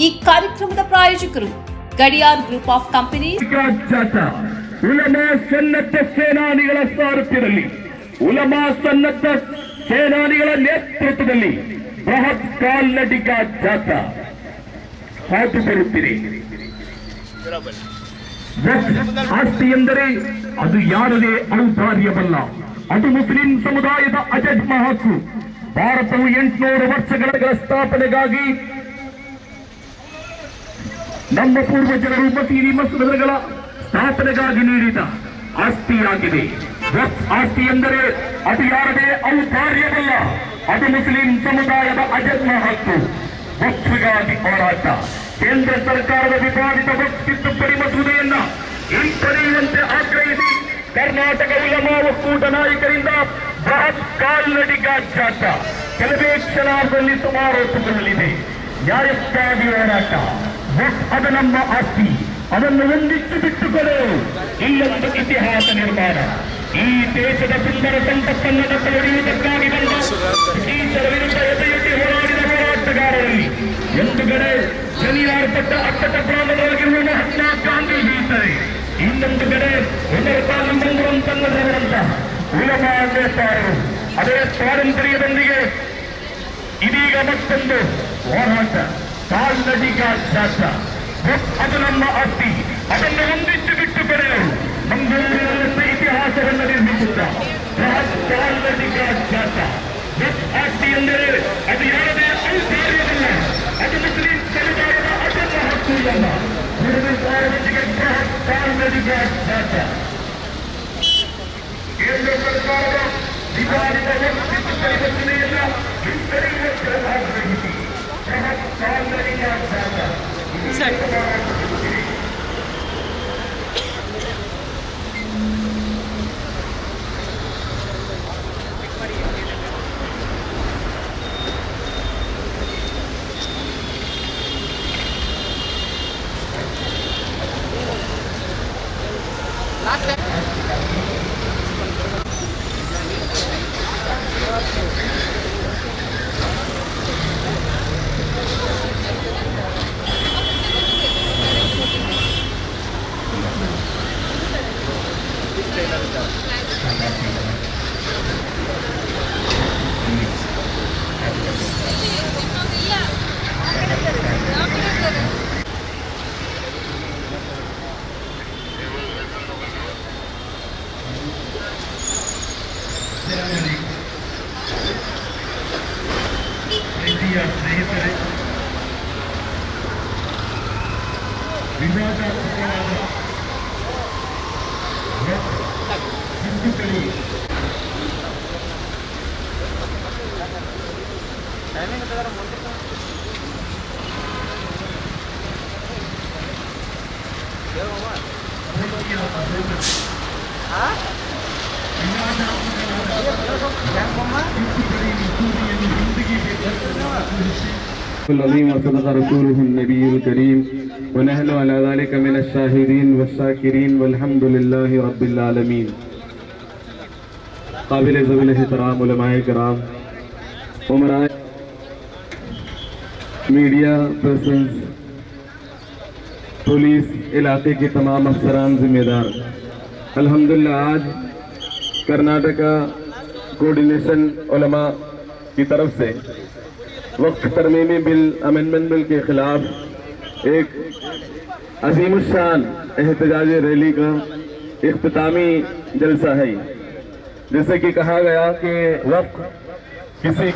ಈ ಕಾರ್ಯಕ್ರಮದ ಪ್ರಾಯೋಜಕರು Gadiyar group of companies. Ulama ಸನ್ನದ್ಧ ಸೇನಾನಿಗಳ ಸಾರಥ್ಯದಲ್ಲಿ, Ulama ಸನ್ನದ್ಧ ಸೇನಾನಿಗಳ ನೇತೃತ್ವದಲ್ಲಿ ಬೃಹತ್ ಕಾಲ್ನಡಿಗಾ ಜಾಥಾ ಹಾದು ಬರುತ್ತಿದೆ. ಆಸ್ತಿ ಎಂದರೆ ಅದು ಯಾರದೇ ಔದಾರ್ಯವಲ್ಲ, ಅದು ಮುಸ್ಲಿಂ ಸಮುದಾಯದ ಅಜನ್ಮ ಹಕ್ಕು. ಭಾರತವು 800 ವರ್ಷಗಳ ಸ್ಥಾಪನೆಗಾಗಿ ನಮ್ಮ ಪೂರ್ವಜರು ಮಸೀದಿ ಮಸೂದೆಗಳ ಸ್ಥಾಪನೆಗಾಗಿ ನೀಡಿದ ಆಸ್ತಿಯಾಗಿದೆ. ಆಸ್ತಿ ಎಂದರೆ ಅದು ಯಾರದೇ ಔದಾರ್ಯವಲ್ಲ, ಅದು ಮುಸ್ಲಿಂ ಸಮುದಾಯದ ಅಜನ್ಮ ಹಕ್ಕು. ವಕ್ಫ್ಗಾಗಿ ಹೋರಾಟ. ಕೇಂದ್ರ ಸರ್ಕಾರದ ವಿವಾದಿತ ವಕ್ಫ್ ತಿದ್ದುಪಡಿ ಮಸೂದೆಯನ್ನ ಹಿಂಪಡೆಯುವಂತೆ ಆಗ್ರಹಿಸಿ ಕರ್ನಾಟಕ ಉಲಮಾ ಒಕ್ಕೂಟ ನಾಯಕರಿಂದ ಬೃಹತ್ ಕಾಲ್ನಡಿಗಾ ಜಾಥಾ ಕೆಲವೇ ಕ್ಷಣದಲ್ಲಿ ಸಮಾರೋಪಗೊಳ್ಳಲಿದೆ. ನ್ಯಾಯಕ್ಕಾಗಿ ಹೋರಾಟ. ಅದು ನಮ್ಮ ಆಸ್ತಿ, ಅದನ್ನು ಒಂದಿಚ್ಚು ಬಿಟ್ಟುಕೊಳ್ಳು. ಇಲ್ಲೊಂದು ಇತಿಹಾಸ ನಿರ್ಮಾಣ. ಈ ದೇಶದ ಸುಂದರ ಸಂಪತ್ತನ್ನು ದತ್ತೊಡೆಯುವುದಕ್ಕಾಗಿ ಬಂದ ಬ್ರಿಟಿಷರ ವಿರುದ್ಧ ಎದೆಯುತ್ತಿ ಹೋರಾಡಿದ ಹೋರಾಟಗಾರರಲ್ಲಿ ಒಂದು ಕಡೆ ಶನಿವಾರಪಟ್ಟ ಅಕ್ಕಟ ಪ್ರಾಂತದೊಳಗಿರುವ ಮಹಾತ್ಮ ಗಾಂಧಿ ಇದ್ದಾರೆ, ಇನ್ನೊಂದು ಕಡೆ ಉಮರ್ಪಾಲಂಬಂತ ಉಲಮಾ ನೇತಾರರು. ಅದೇ ಸ್ವಾತಂತ್ರ್ಯದೊಂದಿಗೆ ಇದೀಗ ಮತ್ತೊಂದು ಹೋರಾಟ, ಕಾಲ್ನಡಿಗಾ ಜಾಥಾ. ಅದು ನಮ್ಮ ಆಸ್ತಿ, ಅದನ್ನು ಒಂದಿಚ್ಚು ಬಿಟ್ಟು ಪಡೆಯಲು ಮಂಗಳೂರಿನ ಇತಿಹಾಸವನ್ನು ನಿರ್ಮಿಸುತ್ತ ಬೃಹತ್ ಕಾಲ್ನಡಿಗಾ ಜಾಥಾ. ಆಸ್ತಿ ಎಂದರೆ ಅದು ಯಾರದೇ ಔದಾರ್ಯವಲ್ಲ, ಅದು ಮುಸ್ಲಿಂ ಸಮುದಾಯದ ಅಜನ್ಮ ಹಕ್ಕು ಅಲ್ಲ. ಬೃಹತ್ ಕಾಲ್ನಡಿಗಾ ಜಾಥಾ ಕೇಂದ್ರ ಸರ್ಕಾರದ ವಿವಾದಿತ ವಕ್ಫ್ ತಿದ್ದುಪಡಿ ಮಸೂದೆಯನ್ನ ಹಿಂಪಡೆಯುವಂತೆ ಆಗ್ರಹಿಸಿ ಬೃಹತ್ ಕಾಲ್ನಡಿಗಾ ಜಾಥಾ ಸ್ನೇಹಿತರೆ, ವಿವಾದಾತ್ಮಕವಾದ ತಿದ್ದುಪಡಿ العظيم وصدق رسوله النبي الكريم ونحن على ذلك من الشاهدين والشاكرين والحمد لله رب العالمين. قابل ذوي الاحترام علماء کرام, उमराए मीडिया पर्सन, पुलिस, इलाके के तमाम अफसरान जिम्मेदार, अल्हम्दुलिल्लाह आज कर्नाटका कोऑर्डिनेशन उलमा की तरफ से वक्फ तरमीमी बिल अमेंडमेंट बिल के खिलाफ एक अजीमुशान एहतजाजी रैली का इख्तितामी जलसा है. जैसे कि कहा गया कि वक्फ किसी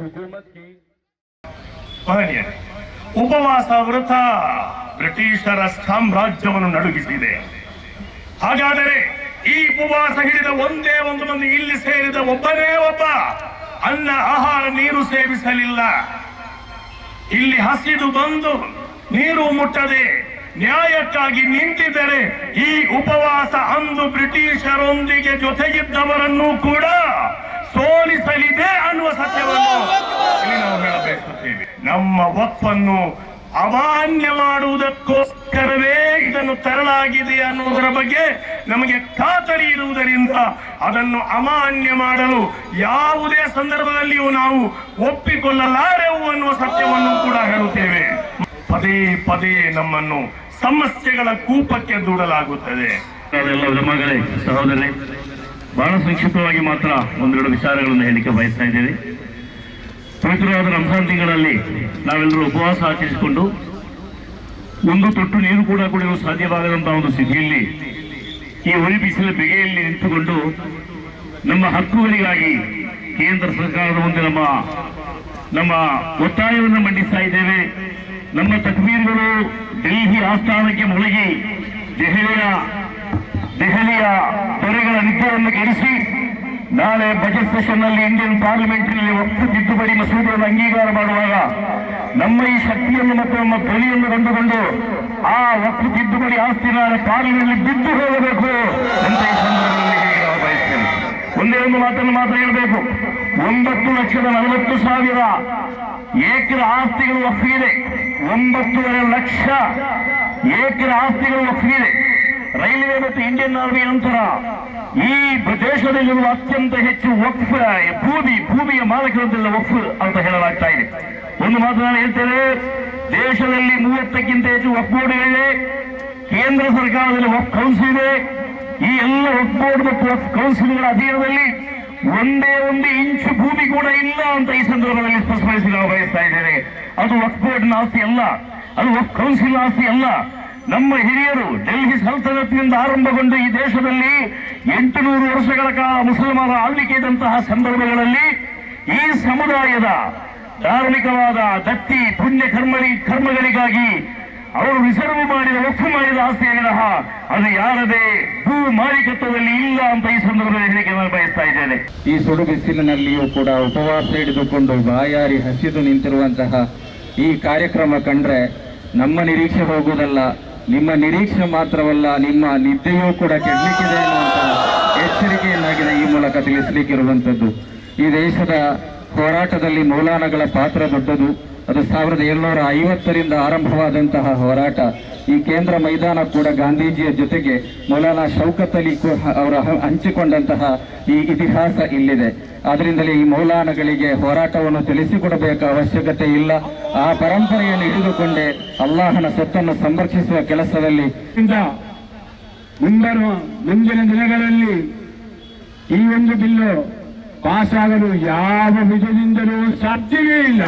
हुकूमत की ಉಪವಾಸ ವ್ರತ ಬ್ರಿಟಿಷರ ಸಾಮ್ರಾಜ್ಯವನ್ನು ನಡುಗಿಸಿದೆ. ಹಾಗಾದರೆ ಈ ಉಪವಾಸ ಹಿಡಿದ ಒಂದೇ ಒಂದು ಮಂದಿ ಇಲ್ಲಿ ಸೇರಿದ ಒಬ್ಬನೇ ಒಬ್ಬ ಅನ್ನ ಆಹಾರ ನೀರು ಸೇವಿಸಲಿಲ್ಲ. ಇಲ್ಲಿ ಹಸಿದು ಬಂದು ನೀರು ಮುಟ್ಟದೆ ನ್ಯಾಯಕ್ಕಾಗಿ ನಿಂತಿದ್ದರೆ ಈ ಉಪವಾಸ ಅಂದು ಬ್ರಿಟಿಷರೊಂದಿಗೆ ಜೊತೆಗಿದ್ದವರನ್ನು ಕೂಡ ಸೋಲಿಸಲಿದೆ ಅನ್ನುವ ಸತ್ಯವನ್ನು ಇಲ್ಲಿ ನಾವು ಹೇಳಬೇಕುತ್ತೇವೆ. ನಮ್ಮ ವಕ್ಫನ್ನು ಅಮಾನ್ಯ ಮಾಡುವುದಕ್ಕೋಸ್ಕರವೇ ಇದನ್ನು ತರಲಾಗಿದೆ ಅನ್ನುವುದರ ಬಗ್ಗೆ ನಮಗೆ ಖಾತರಿ ಇರುವುದರಿಂದ ಅದನ್ನು ಅಮಾನ್ಯ ಮಾಡಲು ಯಾವುದೇ ಸಂದರ್ಭದಲ್ಲಿಯೂ ನಾವು ಒಪ್ಪಿಕೊಳ್ಳಲಾರೆವು ಅನ್ನುವ ಸತ್ಯವನ್ನು ಕೂಡ ಹೇಳುತ್ತೇವೆ. ಪದೇ ಪದೇ ನಮ್ಮನ್ನು ಸಮಸ್ಯೆಗಳ ಕೂಪಕ್ಕೆ ದೂಡಲಾಗುತ್ತದೆ. ಎಲ್ಲ ವಿಧಮಗಳೇ, ಸಹೋದರರೇ, ಬಹಳ ಸಂಕ್ಷಿಪ್ತವಾಗಿ ಮಾತ್ರ ಒಂದೆರಡು ವಿಚಾರಗಳನ್ನು ಹೇಳಿಕೆ ಬಯಸ್ತಾ ಇದ್ದೇವೆ. ಪವಿತ್ರವಾದ ರಂಜಾನ್ ತಿಂಗಳಲ್ಲಿ ನಾವೆಲ್ಲರೂ ಉಪವಾಸ ಆಚರಿಸಿಕೊಂಡು ಒಂದು ತೊಟ್ಟು ನೀರು ಕೂಡ ಕುಡಿಯಲು ಸಾಧ್ಯವಾಗದಂತಹ ಒಂದು ಸ್ಥಿತಿಯಲ್ಲಿ ಈ ಉರಿ ಬಿಸಿಲ ಬೆಗೆಯಲ್ಲಿ ನಿಂತುಕೊಂಡು ನಮ್ಮ ಹಕ್ಕುಗಳಿಗಾಗಿ ಕೇಂದ್ರ ಸರ್ಕಾರದ ಮುಂದೆ ನಮ್ಮ ಒತ್ತಾಯವನ್ನು ಮಂಡಿಸ್ತಾ ಇದ್ದೇವೆ. ನಮ್ಮ ತಕ್ಬೀರ್ಗಳು ಡೆಲ್ಲಿ ಆಸ್ಥಾನಕ್ಕೆ ಮುಳುಗಿ ದೆಹಲಿಯ ದೊರೆಗಳ ನಿದ್ದೆಯನ್ನು ಕೆಡಿಸಿ ನಾಳೆ ಬಜೆಟ್ ಸೆಷನ್ ನಲ್ಲಿ ಇಂಡಿಯನ್ ಪಾರ್ಲಿಮೆಂಟ್ನಲ್ಲಿ ವಕ್ಫ್ ತಿದ್ದುಪಡಿ ಮಸೂದೆಯನ್ನು ಅಂಗೀಕಾರ ಮಾಡುವಾಗ ನಮ್ಮ ಈ ಶಕ್ತಿಯನ್ನು ಮತ್ತು ನಮ್ಮ ಧ್ವನಿಯನ್ನು ಕಂಡುಕೊಂಡು ಆ ವಕ್ಫ್ ತಿದ್ದುಪಡಿ ಆಸ್ತಿ ನಾಳೆ ಪಾರ್ಲಿಮೆಂಟ್ನಲ್ಲಿ ಬಿದ್ದು ಹೋಗಬೇಕು ಅಂತ ಈ ಸಂದರ್ಭದಲ್ಲಿ ಹೇಗೆ ನಾವು ಬಯಸ್ತೇವೆ. ಒಂದೇ ಒಂದು ಮಾತನ್ನು ಮಾತ್ರ ಹೇಳಬೇಕು. 9,40,000 ಏಕರ ಆಸ್ತಿಗಳು ವಕ್ಫಿದೆ. 9.5 ಲಕ್ಷ ಏಕರ ಆಸ್ತಿಗಳು ವಕ್ಫಿದೆ. ರೈಲ್ವೆ ಮತ್ತು ಇಂಡಿಯನ್ ಆರ್ಮಿ ನಂತರ ಈ ದೇಶದಲ್ಲಿರುವ ಅತ್ಯಂತ ಹೆಚ್ಚು ವಕ್ಫ್ ಭೂಮಿಯ ಮಾಲಕರನ್ನೆಲ್ಲ ವಕ್ಫ್ ಅಂತ ಹೇಳಲಾಗ್ತಾ ಇದೆ. ಒಂದು ಮಾತು ನಾನು ಹೇಳ್ತೇನೆ, ದೇಶದಲ್ಲಿ 30ಕ್ಕಿಂತ ಹೆಚ್ಚು ವಕ್ಫ್ ಬೋರ್ಡ್ಗಳಿದೆ. ಕೇಂದ್ರ ಸರ್ಕಾರದಲ್ಲಿ ವಕ್ಫ್ ಕೌನ್ಸಿಲ್ ಇದೆ. ಈ ಎಲ್ಲ ವಕ್ಫ್ ಬೋರ್ಡ್ ಮತ್ತು ವಕ್ಫ್ ಕೌನ್ಸಿಲ್ಗಳ ಅಧೀನದಲ್ಲಿ ಒಂದೇ ಒಂದು ಇಂಚು ಭೂಮಿ ಕೂಡ ಇಲ್ಲ ಅಂತ ಈ ಸಂದರ್ಭದಲ್ಲಿ ಸ್ಪಷ್ಟಪಡಿಸಿ ನಾವು ಬಯಸ್ತಾ ಇದ್ದೇವೆ. ಅದು ವಕ್ಫ್ ಬೋರ್ಡ್ನ ಆಸ್ತಿ ಅಲ್ಲ, ಅದು ವಕ್ಫ್ ಕೌನ್ಸಿಲ್ ಆಸ್ತಿ ಅಲ್ಲ. ನಮ್ಮ ಹಿರಿಯರು ಡೆಲ್ಲಿ ಸಲ್ತನತ್ನಿಂದ ಆರಂಭಗೊಂಡು ಈ ದೇಶದಲ್ಲಿ 800 ವರ್ಷಗಳ ಕಾಲ ಮುಸಲ್ಮಾನರ ಆಳ್ವಿಕೆ ಇದ್ದಂತಹ ಸಂದರ್ಭಗಳಲ್ಲಿ ಈ ಸಮುದಾಯದ ಧಾರ್ಮಿಕವಾದ ದತ್ತಿ ಪುಣ್ಯ ಕರ್ಮಗಳಿಗಾಗಿ ಅವರು ರಿಸರ್ವ್ ಮಾಡಿದ ವಕ್ಫ್ ಮಾಡಿದ ಆಸ್ತಿಯ ವಿನಃ ಅದು ಯಾರದೇ ಭೂ ಮಾಲೀಕತ್ವದಲ್ಲಿ ಇಲ್ಲ ಅಂತ ಈ ಸಂದರ್ಭದಲ್ಲಿ ಹೇಳಿಕೆ ನಾನು ಬಯಸ್ತಾ ಇದ್ದೇನೆ. ಈ ಸುಡು ಬಿಸಿಲಿನಲ್ಲಿಯೂ ಕೂಡ ಉಪವಾಸ ಹಿಡಿದುಕೊಂಡು ಬಾಯಾರಿ ಹಸಿದು ನಿಂತಿರುವಂತಹ ಈ ಕಾರ್ಯಕ್ರಮ ಕಂಡ್ರೆ ನಮ್ಮ ನಿರೀಕ್ಷೆ ಹೋಗುವುದಲ್ಲ, ನಿಮ್ಮ ನಿರೀಕ್ಷೆ ಮಾತ್ರವಲ್ಲ, ನಿಮ್ಮ ನಿದ್ದೆಯೂ ಕೂಡ ಕೆಡಲಿಕ್ಕಿದೆ ಅನ್ನುವಂತಹ ಎಚ್ಚರಿಕೆಯನ್ನಾಗಿದೆ ಈ ಮೂಲಕ ತಿಳಿಸಲಿಕ್ಕಿರುವಂಥದ್ದು. ಈ ದೇಶದ ಹೋರಾಟದಲ್ಲಿ ಮೌಲಾನಗಳ ಪಾತ್ರ ದೊಡ್ಡದು. ಅದು 1750ರಿಂದ ಆರಂಭವಾದಂತಹ ಹೋರಾಟ. ಈ ಕೇಂದ್ರ ಮೈದಾನ ಕೂಡ ಗಾಂಧೀಜಿಯ ಜೊತೆಗೆ ಮೌಲಾನಾ ಶೌಕತ್ ಅಲಿ ಅವರು ಹಂಚಿಕೊಂಡಂತಹ ಈ ಇತಿಹಾಸ ಇಲ್ಲಿದೆ. ಆದ್ದರಿಂದಲೇ ಈ ಮೌಲಾನಗಳಿಗೆ ಹೋರಾಟವನ್ನು ತಿಳಿಸಿಕೊಡಬೇಕಾದ ಅವಶ್ಯಕತೆ ಇಲ್ಲ. ಆ ಪರಂಪರೆಯನ್ನು ಹಿಡಿದುಕೊಂಡೇ ಅಲ್ಲಾಹನ ಸೊತ್ತನ್ನು ಸಂರಕ್ಷಿಸುವ ಕೆಲಸದಲ್ಲಿ ಮುಂದಿನ ದಿನಗಳಲ್ಲಿ ಈ ಒಂದು ಬಿಲ್ಲು ಪಾಸ್ ಆಗಲು ಯಾವ ವಿಧದಿಂದಲೂ ಸಾಧ್ಯವೇ ಇಲ್ಲ.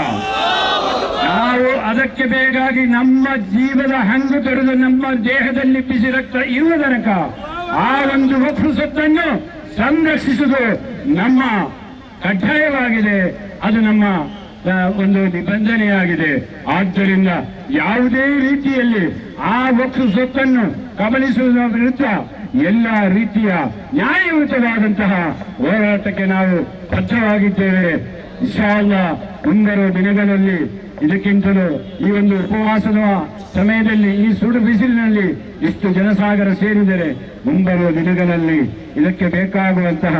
ನಾವು ಅದಕ್ಕೆ ಬೇಕಾಗಿ ನಮ್ಮ ಜೀವದ ಹಂಗು ತೊರೆದು ನಮ್ಮ ದೇಹದಲ್ಲಿ ಬಿಸಿ ರಕ್ತ ಇರುವ ತನಕ ಆ ಒಂದು ವಕ್ಫ್ ಸ್ವತ್ತನ್ನು ಸಂರಕ್ಷಿಸುವುದು ನಮ್ಮ ಕಡ್ಡಾಯವಾಗಿದೆ. ಅದು ನಮ್ಮ ಒಂದು ನಿಬಂಧನೆಯಾಗಿದೆ. ಆದ್ದರಿಂದ ಯಾವುದೇ ರೀತಿಯಲ್ಲಿ ಆ ವಕ್ಫ್ ಸ್ವತ್ತನ್ನು ಕಬಳಿಸುವುದರ ವಿರುದ್ಧ ಎಲ್ಲ ರೀತಿಯ ನ್ಯಾಯಯುತವಾದಂತಹ ಹೋರಾಟಕ್ಕೆ ನಾವು ಬದ್ಧವಾಗಿದ್ದೇವೆ. ಇನ್ಶಾ ಅಲ್ಲಾಹ್ ಮುಂಬರುವ ದಿನಗಳಲ್ಲಿ ಇದಕ್ಕಿಂತಲೂ ಈ ಒಂದು ಉಪವಾಸದ ಸಮಯದಲ್ಲಿ ಈ ಸುಡು ಬಿಸಿಲಿನಲ್ಲಿ ಇಷ್ಟು ಜನಸಾಗರ ಸೇರಿದರೆ ಮುಂಬರುವ ದಿನಗಳಲ್ಲಿ ಇದಕ್ಕೆ ಬೇಕಾಗುವಂತಹ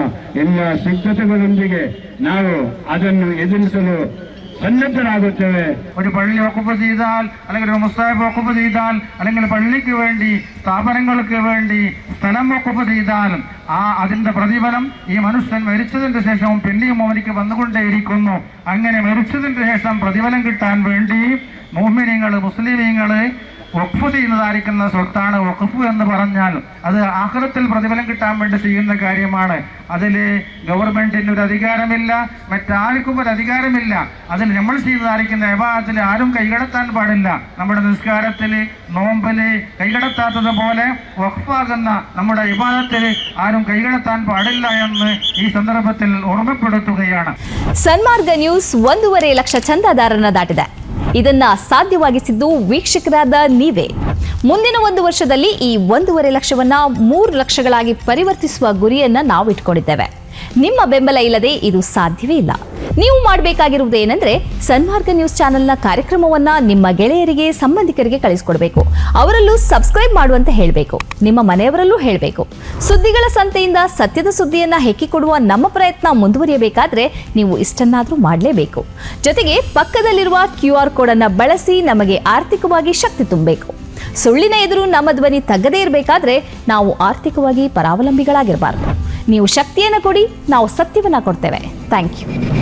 ಎಲ್ಲ ಸಿದ್ಧತೆಗಳೊಂದಿಗೆ ನಾವು ಅದನ್ನು എതിരിಸಲು സന്നദ്ധരാകുತ್ತೇವೆ. ഒരു പള്ളി വഖഫ് ചെയ്താൽ അല്ലെങ്കിൽ ഒരു മുസ്താഹിബ് വഖഫ് ചെയ്താൽ അല്ലെങ്കിൽ പള്ളിക്ക് വേണ്ടി സ്ഥാപനങ്ങൾക്ക് വേണ്ടി സ്ഥലം വഖഫ് ചെയ്താൽ അതിന്റെ പ്രതിഫലം ഈ മനുഷ്യൻ മരിച്ചതിന് ശേഷവും പിന്നെയും അവനിക്ക് വന്നുകൊണ്ടേയിരിക്കുന്നു. അങ്ങനെ മരിച്ചതിന് ശേഷം പ്രതിഫലം കിട്ടാൻ വേണ്ടി മുഅ്മിനീങ്ങൾ മുസ്ലിമീങ്ങൾ വഖഫ് ചെയ്യുന്നതായിരിക്കുന്ന സ്വത്താണ്. വഖഫ് എന്ന് പറഞ്ഞാൽ അത് ആഖിറത്തിൽ പ്രതിഫലം കിട്ടാൻ വേണ്ടി ചെയ്യുന്ന കാര്യമാണ്. അതിൽ ഗവൺമെന്റിന് ഒരു അധികാരമില്ല, മറ്റാർക്കും ഒരു അധികാരമില്ല. അതിൽ നമ്മൾ ചെയ്യുന്നതായിരിക്കുന്ന ഇബാദത്തിൽ ആരും കൈകടത്താൻ പാടില്ല. നമ്മുടെ നിസ്കാരത്തിൽ നോമ്പിൽ കൈകടത്താത്തതുപോലെ വഖഫാകുന്ന നമ്മുടെ ഇബാദത്തിൽ ആരും കൈകടത്താൻ പാടില്ല എന്ന് ಈ ಸಂದರ್ಭದಲ್ಲಿ ಓರ್ಮೆಪಡುತ್ತುകയാണ്. ಸನ್ಮಾರ್ಗ ನ್ಯೂಸ್ 1.5 ಲಕ್ಷ ಚಂದಾದಾರರನ್ನ ದಾಟಿದೆ. ಇದನ್ನ ಸಾಧ್ಯವಾಗಿಸಿದ್ದು ವೀಕ್ಷಕರಾದ ನೀವೇ. ಮುಂದಿನ 1 ವರ್ಷದಲ್ಲಿ ಈ 1.5 ಲಕ್ಷವನ್ನ 3 ಲಕ್ಷಗಳಾಗಿ ಪರಿವರ್ತಿಸುವ ಗುರಿಯನ್ನ ನಾವು ಇಟ್ಕೊಂಡಿದ್ದೇವೆ. ನಿಮ್ಮ ಬೆಂಬಲ ಇಲ್ಲದೆ ಇದು ಸಾಧ್ಯವೇ ಇಲ್ಲ. ನೀವು ಮಾಡಬೇಕಾಗಿರುವುದು ಏನಂದ್ರೆ ಸನ್ಮಾರ್ಗ ನ್ಯೂಸ್ ಚಾನೆಲ್ನ ಕಾರ್ಯಕ್ರಮವನ್ನ ನಿಮ್ಮ ಗೆಳೆಯರಿಗೆ, ಸಂಬಂಧಿಕರಿಗೆ ಕಳಿಸ್ಕೊಡ್ಬೇಕು. ಅವರಲ್ಲೂ ಸಬ್ಸ್ಕ್ರೈಬ್ ಮಾಡುವಂತೆ ಹೇಳಬೇಕು. ನಿಮ್ಮ ಮನೆಯವರಲ್ಲೂ ಹೇಳಬೇಕು. ಸುದ್ದಿಗಳ ಸಂತೆಯಿಂದ ಸತ್ಯದ ಸುದ್ದಿಯನ್ನ ಹೆಕ್ಕಿಕೊಡುವ ನಮ್ಮ ಪ್ರಯತ್ನ ಮುಂದುವರಿಯಬೇಕಾದ್ರೆ ನೀವು ಇಷ್ಟನ್ನಾದ್ರೂ ಮಾಡಲೇಬೇಕು. ಜೊತೆಗೆ ಪಕ್ಕದಲ್ಲಿರುವ QR ಕೋಡ್ ಅನ್ನ ಬಳಸಿ ನಮಗೆ ಆರ್ಥಿಕವಾಗಿ ಶಕ್ತಿ ತುಂಬಬೇಕು. ಸುಳ್ಳಿನ ಎದುರು ನಮ್ಮ ಧ್ವನಿ ತಗ್ಗದೇ ಇರಬೇಕಾದ್ರೆ ನಾವು ಆರ್ಥಿಕವಾಗಿ ಪರಾವಲಂಬಿಗಳಾಗಿರಬಾರದು. ನೀವು ಶಕ್ತಿಯನ್ನು ಕೊಡಿ, ನಾವು ಸತ್ಯವನ್ನ ಕೊಡ್ತೇವೆ. Thank you.